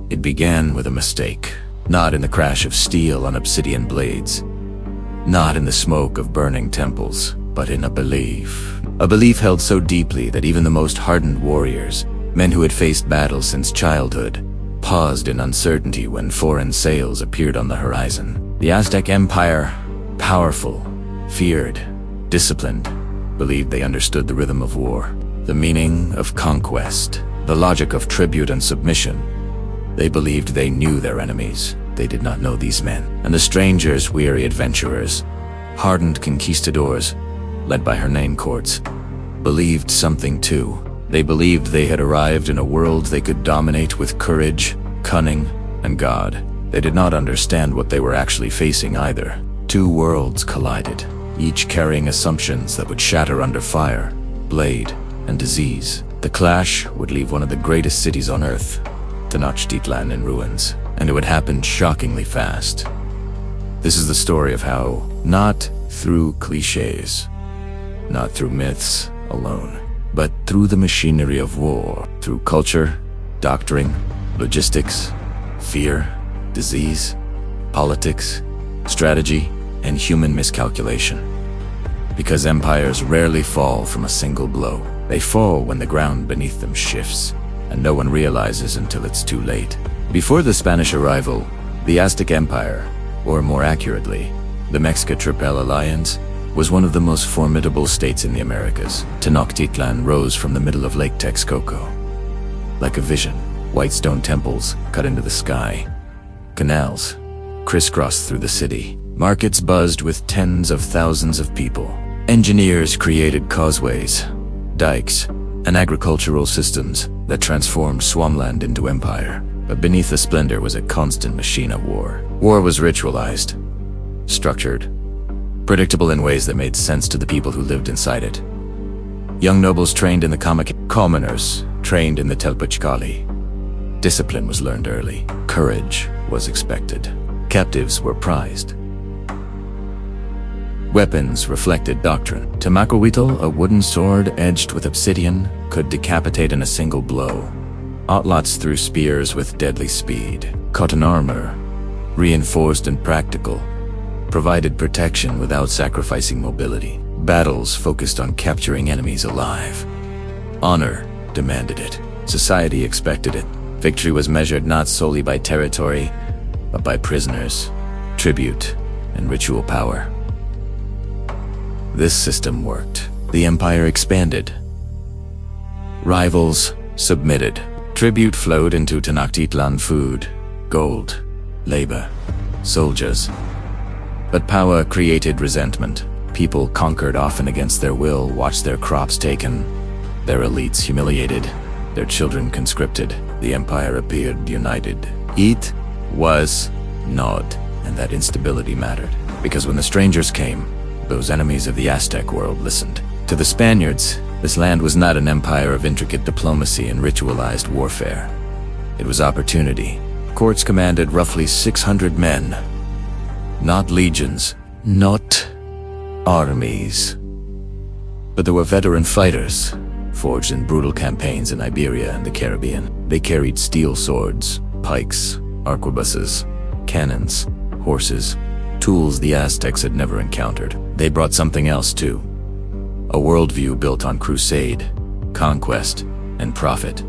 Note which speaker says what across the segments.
Speaker 1: It began with a mistake, not in the crash of steel on obsidian blades, not in the smoke of burning temples, but in a belief. A belief held so deeply that even the most hardened warriors, men who had faced battle since childhood, paused in uncertainty when foreign sails appeared on the horizon. The Aztec Empire, powerful, feared, disciplined, believed they understood the rhythm of war, the meaning of conquest, the logic of tribute and submission. They believed they knew their enemies. They did not know these men. And the strangers, weary adventurers, hardened conquistadors, led by Hernán Cortés, believed something too. They believed they had arrived in a world they could dominate with courage, cunning, and God. They did not understand what they were actually facing either. Two worlds collided, each carrying assumptions that would shatter under fire, blade, and disease. The clash would leave one of the greatest cities on earth, Tenochtitlan, in ruins, and it would happen shockingly fast. This is the story of how, not through cliches, not through myths alone, but through the machinery of war, through culture, doctrine, logistics, fear, disease, politics, strategy, and human miscalculation. Because empires rarely fall from a single blow. They fall when the ground beneath them shifts, and no one realizes until it's too late. Before the Spanish arrival, the Aztec Empire, or more accurately, the Mexica-Triple Alliance, was one of the most formidable states in the Americas. Tenochtitlan rose from the middle of Lake Texcoco. Like a vision, white stone temples cut into the sky. Canals crisscrossed through the city. Markets buzzed with tens of thousands of people. Engineers created causeways, dikes, and agricultural systems that transformed swampland into empire. But beneath the splendor was a constant machine of war. War was ritualized, structured, predictable in ways that made sense to the people who lived inside it. Young nobles trained in the commoners trained in the Telpachkali. Discipline was learned early. Courage was expected. Captives were prized. Weapons reflected doctrine. Temacohuitl, a wooden sword edged with obsidian, could decapitate in a single blow. Outlaws threw spears with deadly speed. Cotton armor, reinforced and practical, provided protection without sacrificing mobility. Battles focused on capturing enemies alive. Honor demanded it. Society expected it. Victory was measured not solely by territory, but by prisoners, tribute, and ritual power. This system worked. The empire expanded. Rivals submitted. Tribute flowed into Tenochtitlan: food, gold, labor, soldiers. But power created resentment. People conquered often against their will, watched their crops taken, their elites humiliated, their children conscripted. The empire appeared united. It was not, and that instability mattered. Because when the strangers came, those enemies of the Aztec world listened. To the Spaniards, this land was not an empire of intricate diplomacy and ritualized warfare. It was opportunity. Cortés commanded roughly 600 men. Not legions, not armies. But there were veteran fighters, forged in brutal campaigns in Iberia and the Caribbean. They carried steel swords, pikes, arquebuses, cannons, horses, tools the Aztecs had never encountered. They brought something else too. A worldview built on crusade, conquest, and profit.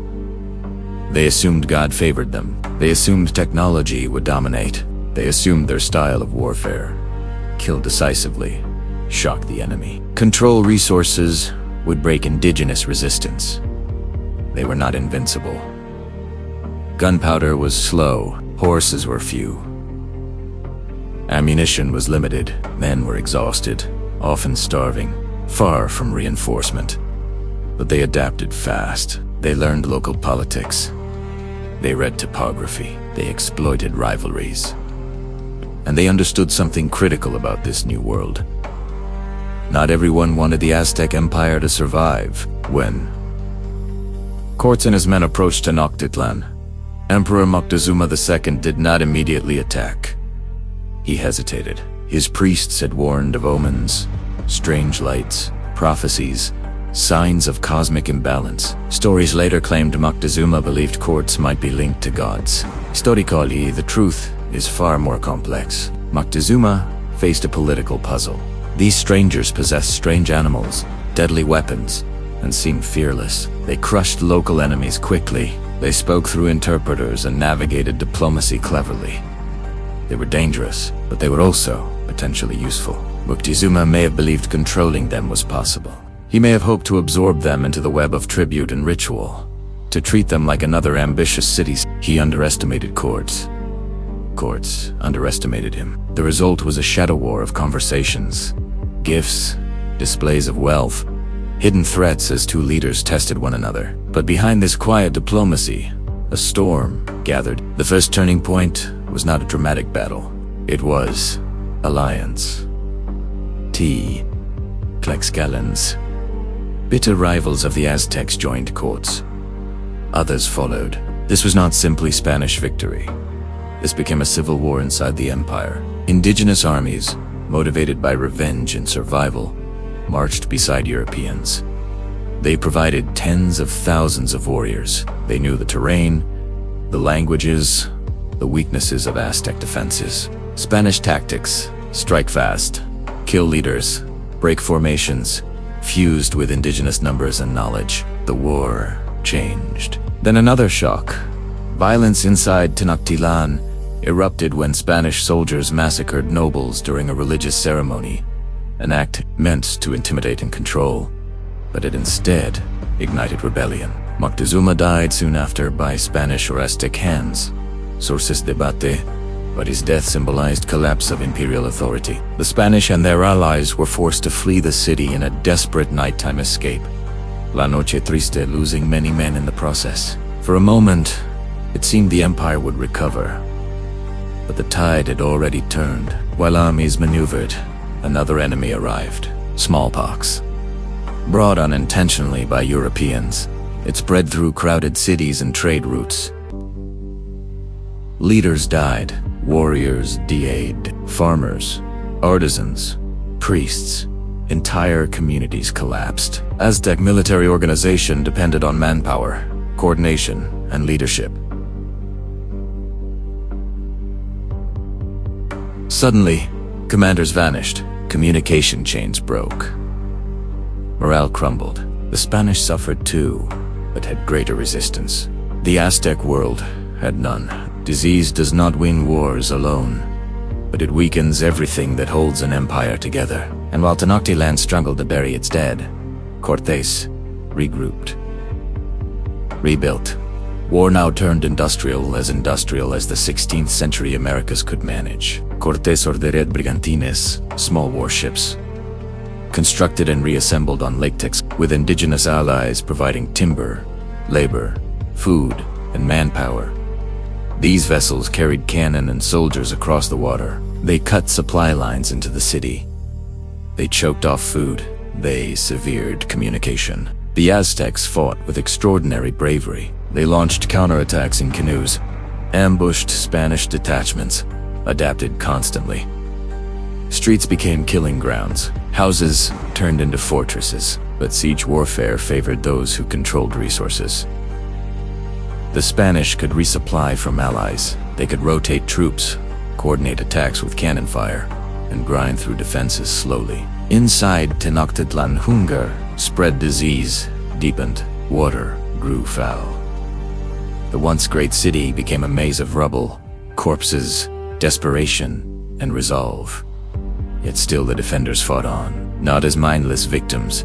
Speaker 1: They assumed God favored them. They assumed technology would dominate. They assumed their style of warfare. Kill decisively, shock the enemy. Control resources would break indigenous resistance. They were not invincible. Gunpowder was slow, horses were few. Ammunition was limited, men were exhausted, often starving, far from reinforcement. But they adapted fast. They learned local politics. They read topography. They exploited rivalries. And they understood something critical about this new world. Not everyone wanted the Aztec Empire to survive. When Cortés and his men approached Tenochtitlan, Emperor Moctezuma II did not immediately attack. He hesitated. His priests had warned of omens, strange lights, prophecies, signs of cosmic imbalance. Stories later claimed Moctezuma believed courts might be linked to gods. Historically, the truth is far more complex. Moctezuma faced a political puzzle. These strangers possessed strange animals, deadly weapons, and seemed fearless. They crushed local enemies quickly. They spoke through interpreters and navigated diplomacy cleverly. They were dangerous, but they were also potentially useful. Moctezuma may have believed controlling them was possible. He may have hoped to absorb them into the web of tribute and ritual, to treat them like another ambitious city. He underestimated courts. Courts underestimated him. The result was a shadow war of conversations, gifts, displays of wealth, hidden threats as two leaders tested one another. But behind this quiet diplomacy, a storm gathered. The first turning point was not a dramatic battle. It was alliance. Tlaxcalans, bitter rivals of the Aztecs, joined courts. Others followed. This was not simply Spanish victory. This became a civil war inside the empire. Indigenous armies, motivated by revenge and survival, marched beside Europeans. They provided tens of thousands of warriors. They knew the terrain, the languages, the weaknesses of Aztec defenses. Spanish tactics: strike fast, kill leaders, break formations, fused with indigenous numbers and knowledge. The war changed. Then another shock. Violence inside Tenochtitlan erupted when Spanish soldiers massacred nobles during a religious ceremony, an act meant to intimidate and control, but it instead ignited rebellion. Moctezuma died soon after by Spanish or Aztec hands. Sources debate, but his death symbolized collapse of imperial authority. The Spanish and their allies were forced to flee the city in a desperate nighttime escape. La Noche Triste, losing many men in the process. For a moment, it seemed the empire would recover. But the tide had already turned. While armies maneuvered, another enemy arrived: smallpox. Brought unintentionally by Europeans, it spread through crowded cities and trade routes. Leaders died, warriors died, farmers, artisans, priests. Entire communities collapsed. Aztec military organization depended on manpower, coordination, and leadership. Suddenly, commanders vanished. Communication chains broke. Morale crumbled. The Spanish suffered too, but had greater resistance. The Aztec world had none. Disease does not win wars alone, but it weakens everything that holds an empire together. And while Tenochtitlan struggled to bury its dead, Cortés regrouped, rebuilt. War now turned industrial as the 16th century Americas could manage. Cortés ordered brigantines, small warships, constructed and reassembled on Lake Tex, with indigenous allies providing timber, labor, food, and manpower. These vessels carried cannon and soldiers across the water. They cut supply lines into the city. They choked off food. They severed communication. The Aztecs fought with extraordinary bravery. They launched counterattacks in canoes, ambushed Spanish detachments, adapted constantly. Streets became killing grounds. Houses turned into fortresses, but siege warfare favored those who controlled resources. The Spanish could resupply from allies. They could rotate troops, coordinate attacks with cannon fire, and grind through defenses slowly. Inside Tenochtitlan, hunger spread, disease deepened, water grew foul. The once great city became a maze of rubble, corpses, desperation, and resolve. Yet still the defenders fought on, not as mindless victims,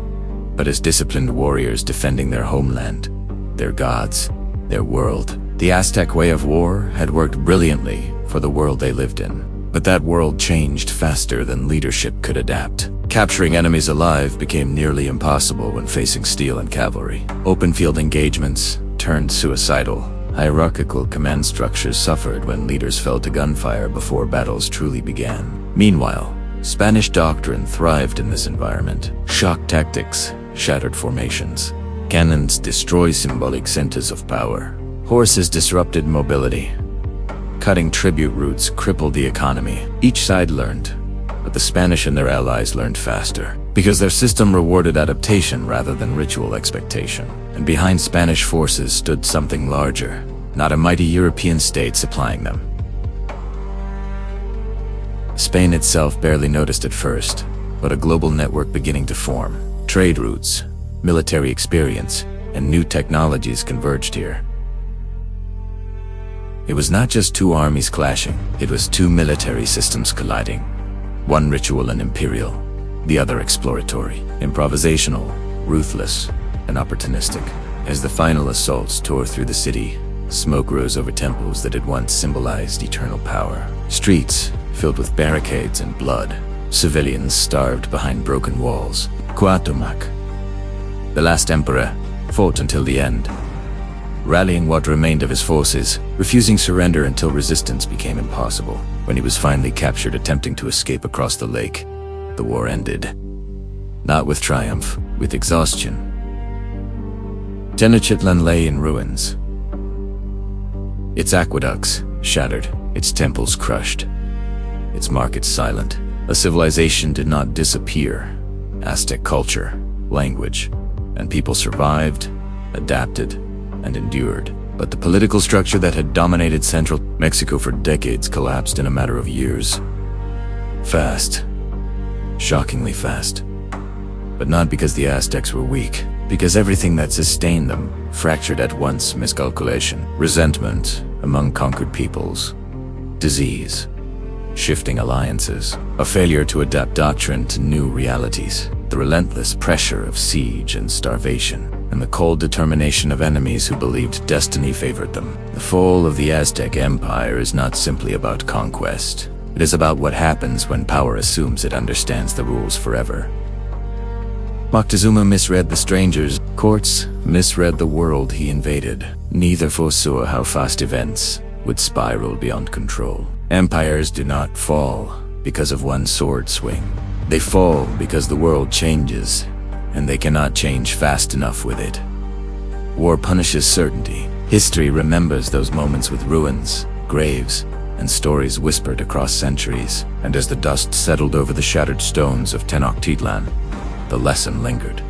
Speaker 1: but as disciplined warriors defending their homeland, their gods, their world. The Aztec way of war had worked brilliantly for the world they lived in. But that world changed faster than leadership could adapt. Capturing enemies alive became nearly impossible when facing steel and cavalry. Open field engagements turned suicidal. Hierarchical command structures suffered when leaders fell to gunfire before battles truly began. Meanwhile, Spanish doctrine thrived in this environment. Shock tactics shattered formations. Cannons destroyed symbolic centers of power. Horses disrupted mobility. Cutting tribute routes crippled the economy. Each side learned, But the Spanish and their allies learned faster, because their system rewarded adaptation rather than ritual expectation. And behind Spanish forces stood something larger, not a mighty European state supplying them. Spain itself barely noticed at first, but a global network beginning to form. Trade routes, military experience, and new technologies converged here. It was not just two armies clashing, it was two military systems colliding. One ritual and imperial, the other exploratory, improvisational, ruthless, and opportunistic. As the final assaults tore through the city, smoke rose over temples that had once symbolized eternal power. Streets filled with barricades and blood, civilians starved behind broken walls. Cuauhtémoc, the last emperor, fought until the end, rallying what remained of his forces, refusing surrender until resistance became impossible. When he was finally captured attempting to escape across the lake, the war ended. Not with triumph, with exhaustion. Tenochtitlan lay in ruins. Its aqueducts shattered, its temples crushed, its markets silent. A civilization did not disappear. Aztec culture, language, and people survived, adapted, and endured. But the political structure that had dominated central Mexico for decades collapsed in a matter of years. Fast. Shockingly fast. But not because the Aztecs were weak, because everything that sustained them fractured at once. Miscalculation, resentment among conquered peoples, disease, shifting alliances, a failure to adapt doctrine to new realities, the relentless pressure of siege and starvation, and the cold determination of enemies who believed destiny favored them. The fall of the Aztec Empire is not simply about conquest. It is about what happens when power assumes it understands the rules forever. Moctezuma misread the strangers. Cortés misread the world he invaded. Neither foresaw how fast events would spiral beyond control. Empires do not fall because of one sword swing. They fall because the world changes, and they cannot change fast enough with it. War punishes certainty. History remembers those moments with ruins, graves, and stories whispered across centuries. And as the dust settled over the shattered stones of Tenochtitlan, the lesson lingered.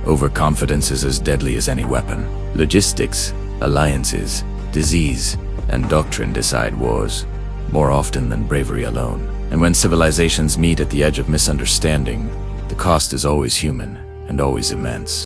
Speaker 1: Overconfidence is as deadly as any weapon. Logistics, alliances, disease, and doctrine decide wars, more often than bravery alone. And when civilizations meet at the edge of misunderstanding, the cost is always human and always immense.